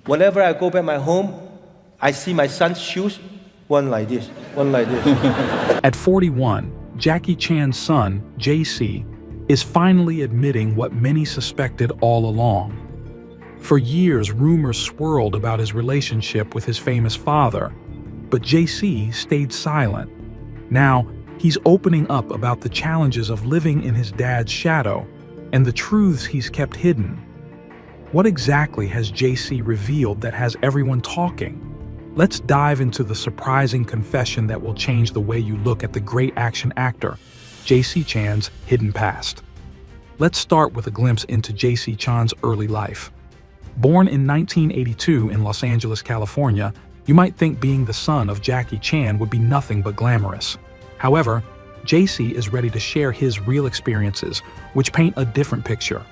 Whenever I go back my home, I see my son's shoes, one like this, one like this. At 41, Jaycee Chan's son, Jaycee, is finally admitting what many suspected all along. For years, rumors swirled about his relationship with his famous father, but Jaycee stayed silent. Now, he's opening up about the challenges of living in his dad's shadow and the truths he's kept hidden. What exactly has Jaycee revealed that has everyone talking? Let's dive into the surprising confession that will change the way you look at the great action actor, Jaycee Chan's hidden past. Let's start with a glimpse into Jaycee Chan's early life. Born in 1982 in Los Angeles, California, you might think being the son of Jaycee Chan would be nothing but glamorous. However, Jaycee is ready to share his real experiences, which paint a different picture.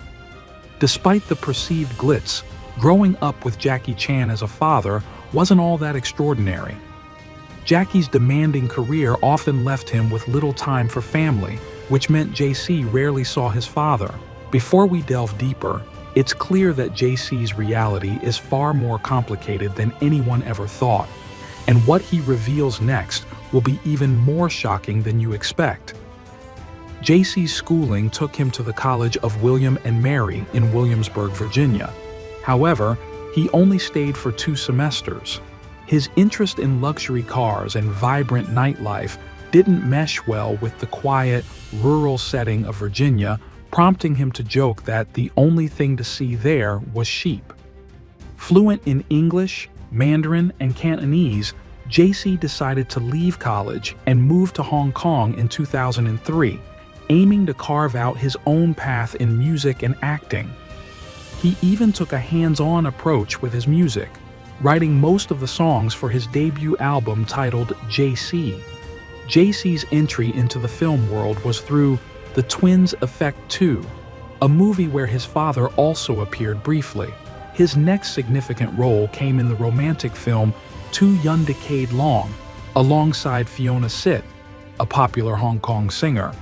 Despite the perceived glitz, growing up with Jaycee Chan as a father wasn't all that extraordinary. Jaycee's demanding career often left him with little time for family, which meant Jaycee rarely saw his father. Before we delve deeper, it's clear that Jaycee's reality is far more complicated than anyone ever thought, and what he reveals next will be even more shocking than you expect. Jaycee's schooling took him to the College of William and Mary in Williamsburg, Virginia. However, he only stayed for 2 semesters. His interest in luxury cars and vibrant nightlife didn't mesh well with the quiet, rural setting of Virginia, prompting him to joke that the only thing to see there was sheep. Fluent in English, Mandarin, and Cantonese, Jaycee decided to leave college and move to Hong Kong in 2003, aiming to carve out his own path in music and acting. He even took a hands-on approach with his music, writing most of the songs for his debut album titled Jaycee. Jaycee's entry into the film world was through The Twins Effect 2, a movie where his father also appeared briefly. His next significant role came in the romantic film Too Young Decade Long, alongside Fiona Sit, a popular Hong Kong singer.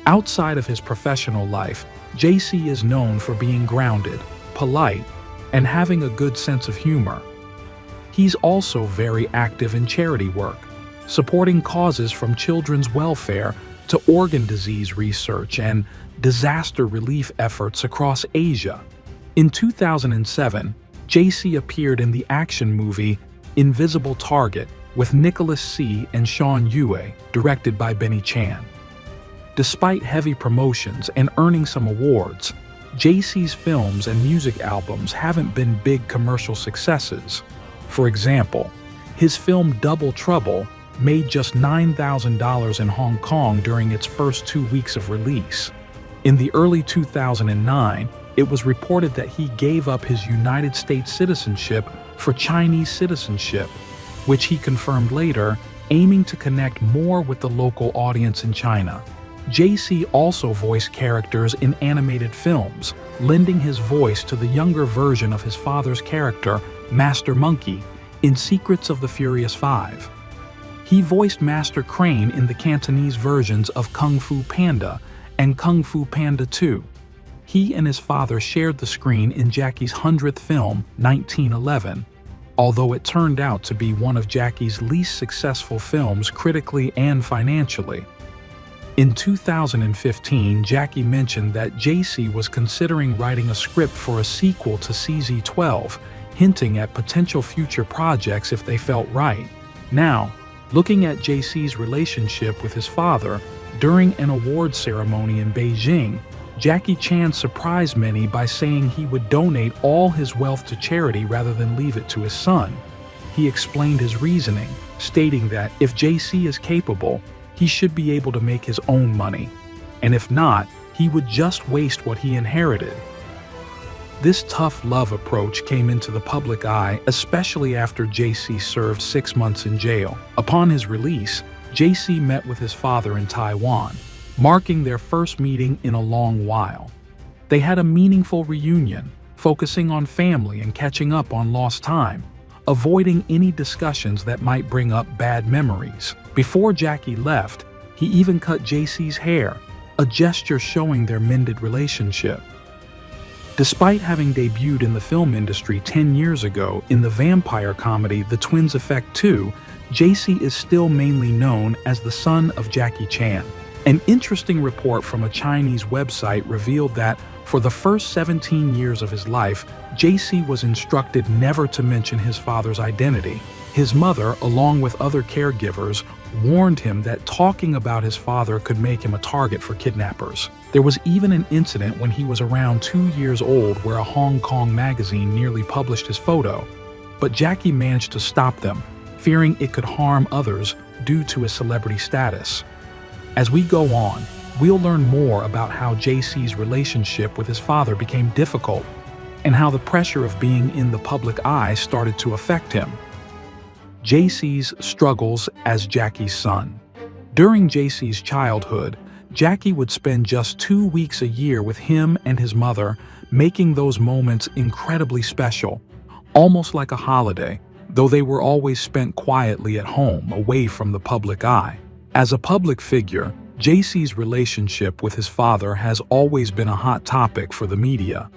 Outside of his professional life, Jaycee is known for being grounded, polite, and having a good sense of humor. He's also very active in charity work, supporting causes from children's welfare to organ disease research and disaster relief efforts across Asia. In 2007, Jaycee appeared in the action movie Invisible Target with Nicholas C. and Sean Yue, directed by Benny Chan. Despite heavy promotions and earning some awards, Jaycee's films and music albums haven't been big commercial successes. For example, his film Double Trouble made just $9,000 in Hong Kong during its first 2 weeks of release. In the early 2009, it was reported that he gave up his United States citizenship for Chinese citizenship, which he confirmed later, aiming to connect more with the local audience in China. Jaycee also voiced characters in animated films, lending his voice to the younger version of his father's character, Master Monkey, in Secrets of the Furious 5. He voiced Master Crane in the Cantonese versions of Kung Fu Panda and Kung Fu Panda 2. He and his father shared the screen in Jackee's 100th film, 1911, although it turned out to be one of Jackee's least successful films critically and financially. In 2015, Jaycee mentioned that Jaycee was considering writing a script for a sequel to CZ-12, hinting at potential future projects if they felt right. Now, looking at Jaycee's relationship with his father, during an awards ceremony in Beijing, Jaycee Chan surprised many by saying he would donate all his wealth to charity rather than leave it to his son. He explained his reasoning, stating that if Jaycee is capable, he should be able to make his own money, and if not, he would just waste what he inherited. This tough love approach came into the public eye, especially after Jaycee served 6 months in jail. Upon his release, Jaycee met with his father in Taiwan, marking their first meeting in a long while. They had a meaningful reunion, focusing on family and catching up on lost time, avoiding any discussions that might bring up bad memories. Before Jaycee left, he even cut Jaycee's hair, a gesture showing their mended relationship. Despite having debuted in the film industry 10 years ago in the vampire comedy The Twins Effect 2, Jaycee is still mainly known as the son of Jackie Chan. An interesting report from a Chinese website revealed that for the first 17 years of his life, Jaycee was instructed never to mention his father's identity. His mother, along with other caregivers, warned him that talking about his father could make him a target for kidnappers. There was even an incident when he was around 2 years old where a Hong Kong magazine nearly published his photo. But Jackie managed to stop them, fearing it could harm others due to his celebrity status. As we go on, we'll learn more about how Jaycee's relationship with his father became difficult and how the pressure of being in the public eye started to affect him. Jaycee's struggles as Jackie's son. During Jaycee's childhood, Jackie would spend just 2 weeks a year with him and his mother, making those moments incredibly special, almost like a holiday, though they were always spent quietly at home, away from the public eye. As a public figure, Jaycee's relationship with his father has always been a hot topic for the media.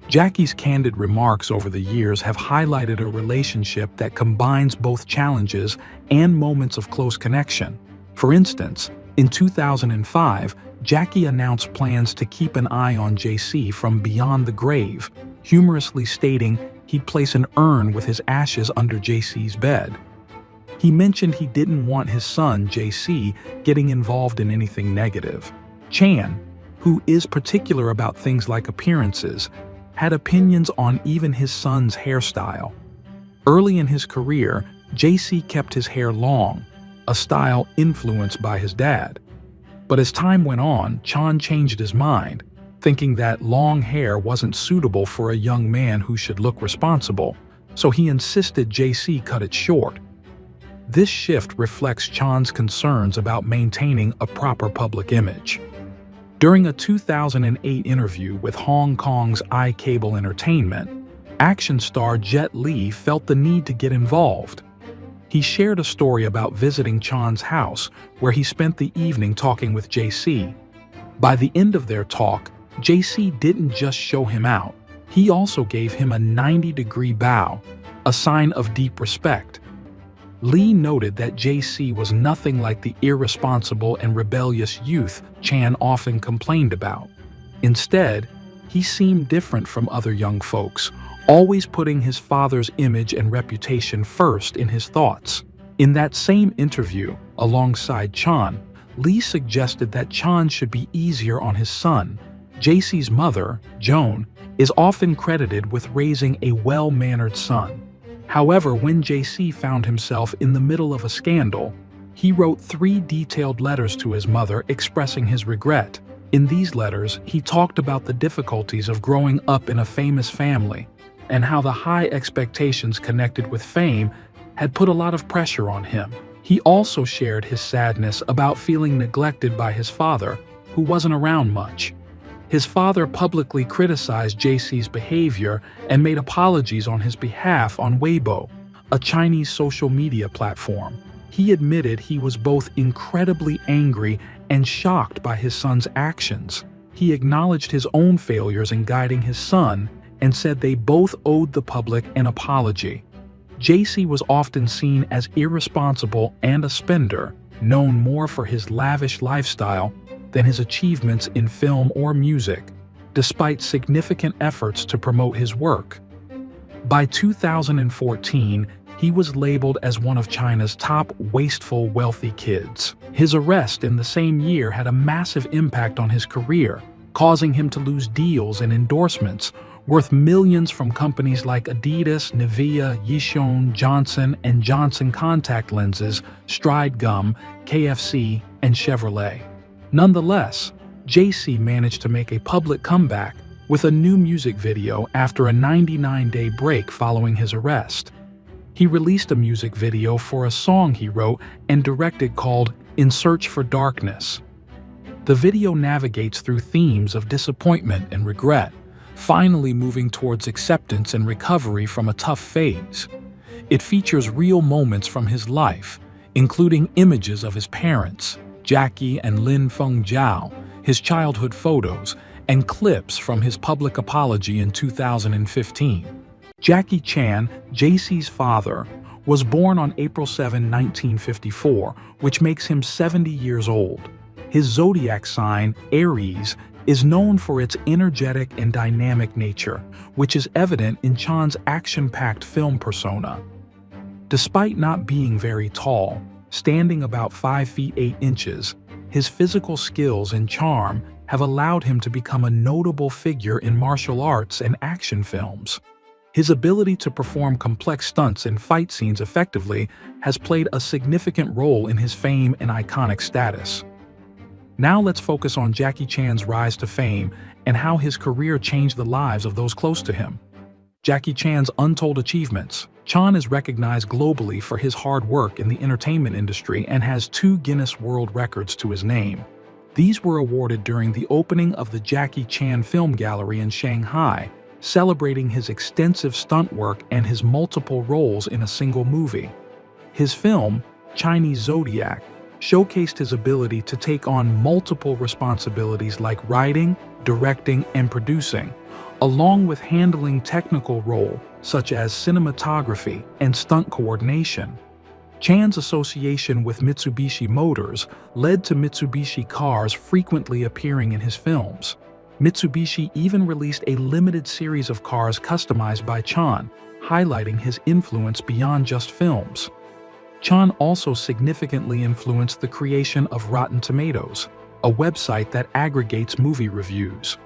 Jackie's candid remarks over the years have highlighted a relationship that combines both challenges and moments of close connection. For instance, in 2005, Jackie announced plans to keep an eye on Jaycee from beyond the grave, humorously stating he'd place an urn with his ashes under Jaycee's bed. He mentioned he didn't want his son, Jaycee, getting involved in anything negative. Chan, who is particular about things like appearances, had opinions on even his son's hairstyle. Early in his career, Jaycee kept his hair long, a style influenced by his dad. But as time went on, Chan changed his mind, thinking that long hair wasn't suitable for a young man who should look responsible, so he insisted Jaycee cut it short. This shift reflects Chan's concerns about maintaining a proper public image. During a 2008 interview with Hong Kong's iCable Entertainment, action star Jet Li felt the need to get involved. He shared a story about visiting Chan's house, where he spent the evening talking with Jaycee. By the end of their talk, Jaycee didn't just show him out, he also gave him a 90-degree bow, a sign of deep respect. Lee noted that Jaycee was nothing like the irresponsible and rebellious youth Chan often complained about. Instead, he seemed different from other young folks, always putting his father's image and reputation first in his thoughts. In that same interview, alongside Chan, Lee suggested that Chan should be easier on his son. Jaycee's mother, Joan, is often credited with raising a well-mannered son. However, when Jaycee found himself in the middle of a scandal, he wrote 3 detailed letters to his mother expressing his regret. In these letters, he talked about the difficulties of growing up in a famous family and how the high expectations connected with fame had put a lot of pressure on him. He also shared his sadness about feeling neglected by his father, who wasn't around much. His father publicly criticized Jaycee's behavior and made apologies on his behalf on Weibo, a Chinese social media platform. He admitted he was both incredibly angry and shocked by his son's actions. He acknowledged his own failures in guiding his son and said they both owed the public an apology. Jaycee was often seen as irresponsible and a spender, known more for his lavish lifestyle than his achievements in film or music, despite significant efforts to promote his work. By 2014, he was labeled as one of China's top wasteful wealthy kids. His arrest in the same year had a massive impact on his career, causing him to lose deals and endorsements worth millions from companies like Adidas, Nivea, Yishun, Johnson & Johnson contact lenses, Stride Gum, KFC, and Chevrolet. Nonetheless, Jaycee managed to make a public comeback with a new music video after a 99-day break following his arrest. He released a music video for a song he wrote and directed called In Search for Darkness. The video navigates through themes of disappointment and regret, finally moving towards acceptance and recovery from a tough phase. It features real moments from his life, including images of his parents, Jackie and Lin Feng Jiao, his childhood photos, and clips from his public apology in 2015. Jackie Chan, Jaycee's father, was born on April 7, 1954, which makes him 70 years old. His zodiac sign, Aries, is known for its energetic and dynamic nature, which is evident in Chan's action-packed film persona. Despite not being very tall, standing about 5 feet 8 inches, his physical skills and charm have allowed him to become a notable figure in martial arts and action films. His ability to perform complex stunts and fight scenes effectively has played a significant role in his fame and iconic status. Now let's focus on Jackie Chan's rise to fame and how his career changed the lives of those close to him. Jackie Chan's untold achievements. Chan is recognized globally for his hard work in the entertainment industry and has 2 Guinness World Records to his name. These were awarded during the opening of the Jackie Chan Film Gallery in Shanghai, celebrating his extensive stunt work and his multiple roles in a single movie. His film, Chinese Zodiac, showcased his ability to take on multiple responsibilities like writing, directing, and producing, along with handling technical roles such as cinematography and stunt coordination. Chan's association with Mitsubishi Motors led to Mitsubishi cars frequently appearing in his films. Mitsubishi even released a limited series of cars customized by Chan, highlighting his influence beyond just films. Chan also significantly influenced the creation of Rotten Tomatoes, a website that aggregates movie reviews.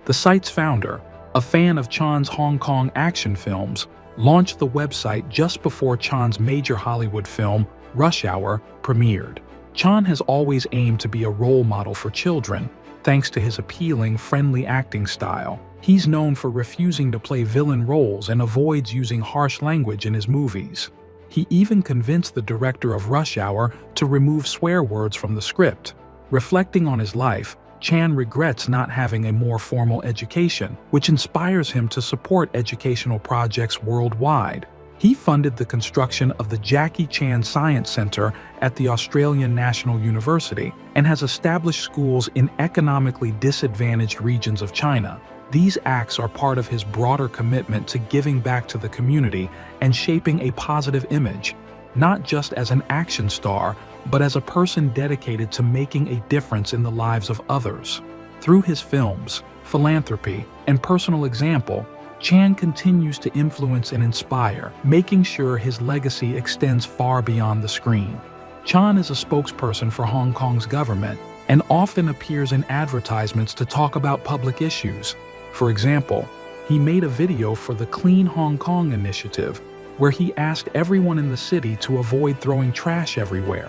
The site's founder, a fan of Chan's Hong Kong action films, launched the website just before Chan's major Hollywood film, Rush Hour, premiered. Chan has always aimed to be a role model for children, thanks to his appealing, friendly acting style. He's known for refusing to play villain roles and avoids using harsh language in his movies. He even convinced the director of Rush Hour to remove swear words from the script. Reflecting on his life, Chan regrets not having a more formal education, which inspires him to support educational projects worldwide. He funded the construction of the Jackie Chan Science Center at the Australian National University and has established schools in economically disadvantaged regions of China. These acts are part of his broader commitment to giving back to the community and shaping a positive image, not just as an action star, but as a person dedicated to making a difference in the lives of others. Through his films, philanthropy, and personal example, Chan continues to influence and inspire, making sure his legacy extends far beyond the screen. Chan is a spokesperson for Hong Kong's government and often appears in advertisements to talk about public issues. For example, he made a video for the Clean Hong Kong initiative, where he asked everyone in the city to avoid throwing trash everywhere.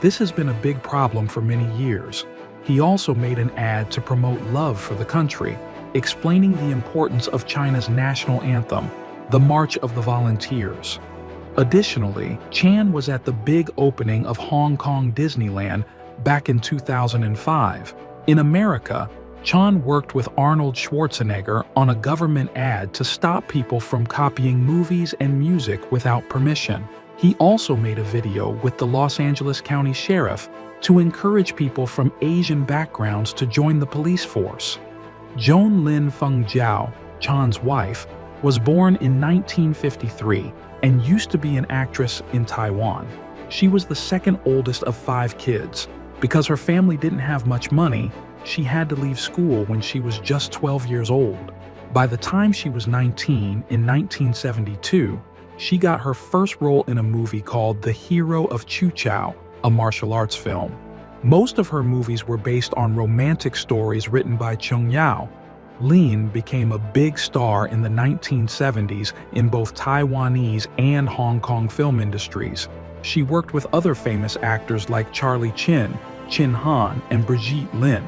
This has been a big problem for many years. He also made an ad to promote love for the country, explaining the importance of China's national anthem, the March of the Volunteers. Additionally, Chan was at the big opening of Hong Kong Disneyland back in 2005. In America, Chan worked with Arnold Schwarzenegger on a government ad to stop people from copying movies and music without permission. He also made a video with the Los Angeles County Sheriff to encourage people from Asian backgrounds to join the police force. Joan Lin Feng Jiao, Chan's wife, was born in 1953 and used to be an actress in Taiwan. She was the second oldest of 5 kids. Because her family didn't have much money, she had to leave school when she was just 12 years old. By the time she was 19 in 1972, she got her first role in a movie called The Hero of Chu Chao, a martial arts film. Most of her movies were based on romantic stories written by Chung Yao. Lin became a big star in the 1970s in both Taiwanese and Hong Kong film industries. She worked with other famous actors like Charlie Chin, Chin Han, and Brigitte Lin.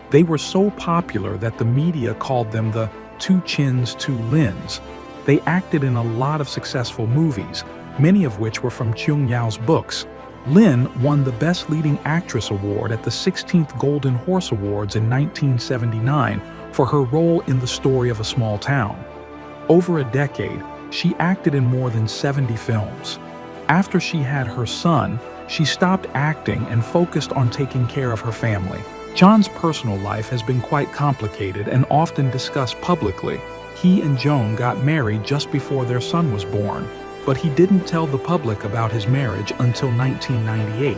They were so popular that the media called them the Two Chins, Two Lins. They acted in a lot of successful movies, many of which were from Chung Yao's books. Lin won the Best Leading Actress Award at the 16th Golden Horse Awards in 1979 for her role in The Story of a Small Town. Over a decade, she acted in more than 70 films. After she had her son, she stopped acting and focused on taking care of her family. Chan's personal life has been quite complicated and often discussed publicly. He and Joan got married just before their son was born, but he didn't tell the public about his marriage until 1998.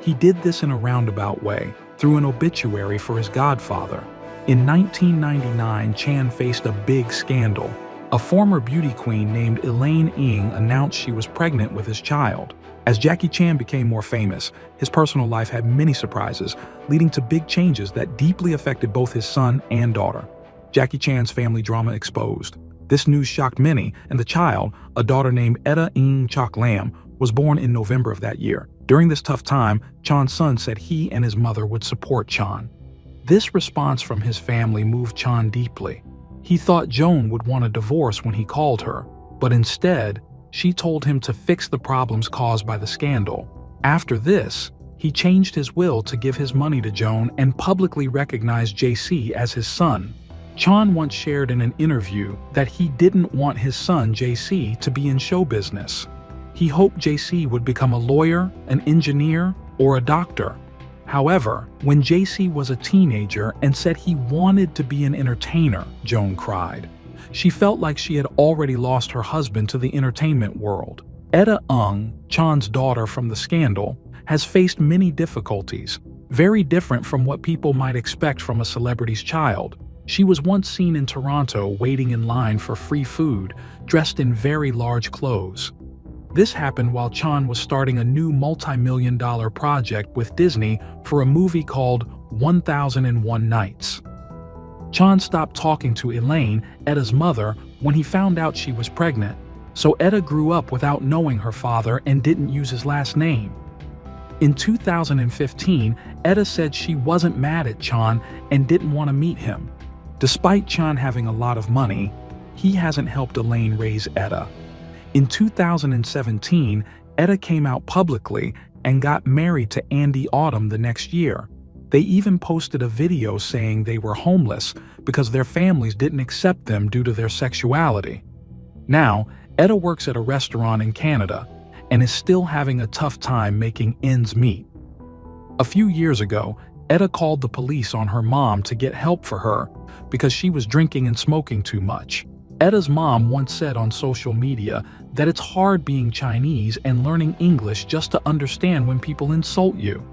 He did this in a roundabout way, through an obituary for his godfather. In 1999, Chan faced a big scandal. A former beauty queen named Elaine Ng announced she was pregnant with his child. As Jaycee Chan became more famous, his personal life had many surprises, leading to big changes that deeply affected both his son and daughter. Jaycee Chan's family drama exposed. This news shocked many, and the child, a daughter named Etta Ng Chok Lam, was born in November of that year. During this tough time, Chan's son said he and his mother would support Chan. This response from his family moved Chan deeply. He thought Joan would want a divorce when he called her, but instead, she told him to fix the problems caused by the scandal. After this, he changed his will to give his money to Joan and publicly recognized Jaycee as his son. Chan once shared in an interview that he didn't want his son Jaycee to be in show business. He hoped Jaycee would become a lawyer, an engineer, or a doctor. However, when Jaycee was a teenager and said he wanted to be an entertainer, Joan cried. She felt like she had already lost her husband to the entertainment world. Etta Ng, Chan's daughter from the scandal, has faced many difficulties, very different from what people might expect from a celebrity's child. She was once seen in Toronto waiting in line for free food, dressed in very large clothes. This happened while Chan was starting a new multi-million-dollar project with Disney for a movie called 1001 Nights. Chan stopped talking to Elaine, Etta's mother, when he found out she was pregnant, so Etta grew up without knowing her father and didn't use his last name. In 2015, Etta said she wasn't mad at Chan and didn't want to meet him. Despite Chan having a lot of money, he hasn't helped Elaine raise Etta. In 2017, Etta came out publicly and got married to Andy Autumn the next year. They even posted a video saying they were homeless because their families didn't accept them due to their sexuality. Now, Etta works at a restaurant in Canada and is still having a tough time making ends meet. A few years ago, Etta called the police on her mom to get help for her because she was drinking and smoking too much. Etta's mom once said on social media that it's hard being Chinese and learning English just to understand when people insult you.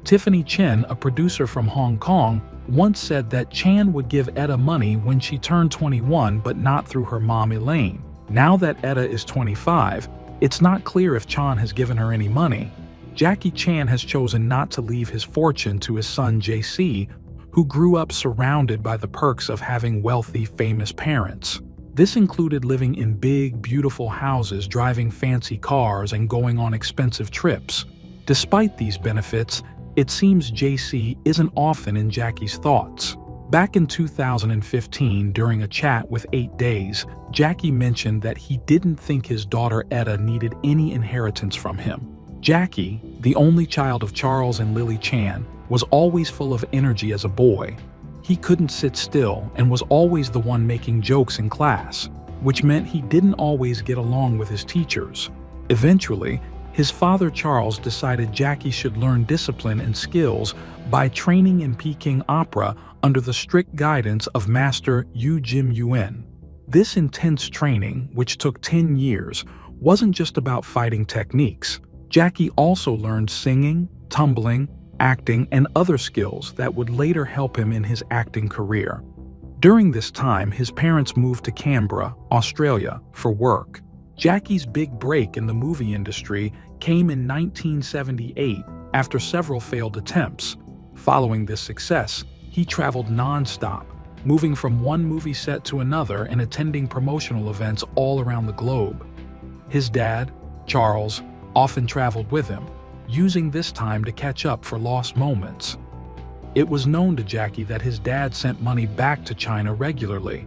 Tiffany Chen, a producer from Hong Kong, once said that Chan would give Etta money when she turned 21 but not through her mom Elaine. Now that Etta is 25, it's not clear if Chan has given her any money. Jaycee Chan has chosen not to leave his fortune to his son Jaycee, who grew up surrounded by the perks of having wealthy, famous parents. This included living in big, beautiful houses, driving fancy cars, and going on expensive trips. Despite these benefits, it seems Jaycee isn't often in Jackee's thoughts. Back in 2015, during a chat with 8 Days, Jaycee mentioned that he didn't think his daughter Etta needed any inheritance from him. Jaycee, the only child of Charles and Lily Chan, was always full of energy as a boy. He couldn't sit still and was always the one making jokes in class, which meant he didn't always get along with his teachers. Eventually, his father Charles decided Jaycee should learn discipline and skills by training in Peking opera under the strict guidance of Master Yu Jim Yuen. This intense training, which took 10 years, wasn't just about fighting techniques. Jaycee also learned singing, tumbling, acting, and other skills that would later help him in his acting career. During this time, his parents moved to Canberra, Australia, for work. Jackee's big break in the movie industry came in 1978 after several failed attempts. Following this success, he traveled non-stop, moving from one movie set to another and attending promotional events all around the globe. His dad, Charles, often traveled with him, using this time to catch up for lost moments. It was known to Jaycee that his dad sent money back to China regularly.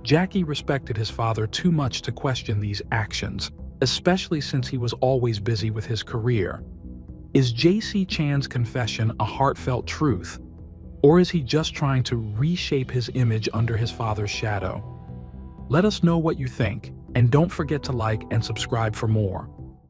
Jaycee respected his father too much to question these actions, especially since he was always busy with his career. Is Jaycee Chan's confession a heartfelt truth, or is he just trying to reshape his image under his father's shadow? Let us know what you think, and don't forget to like and subscribe for more.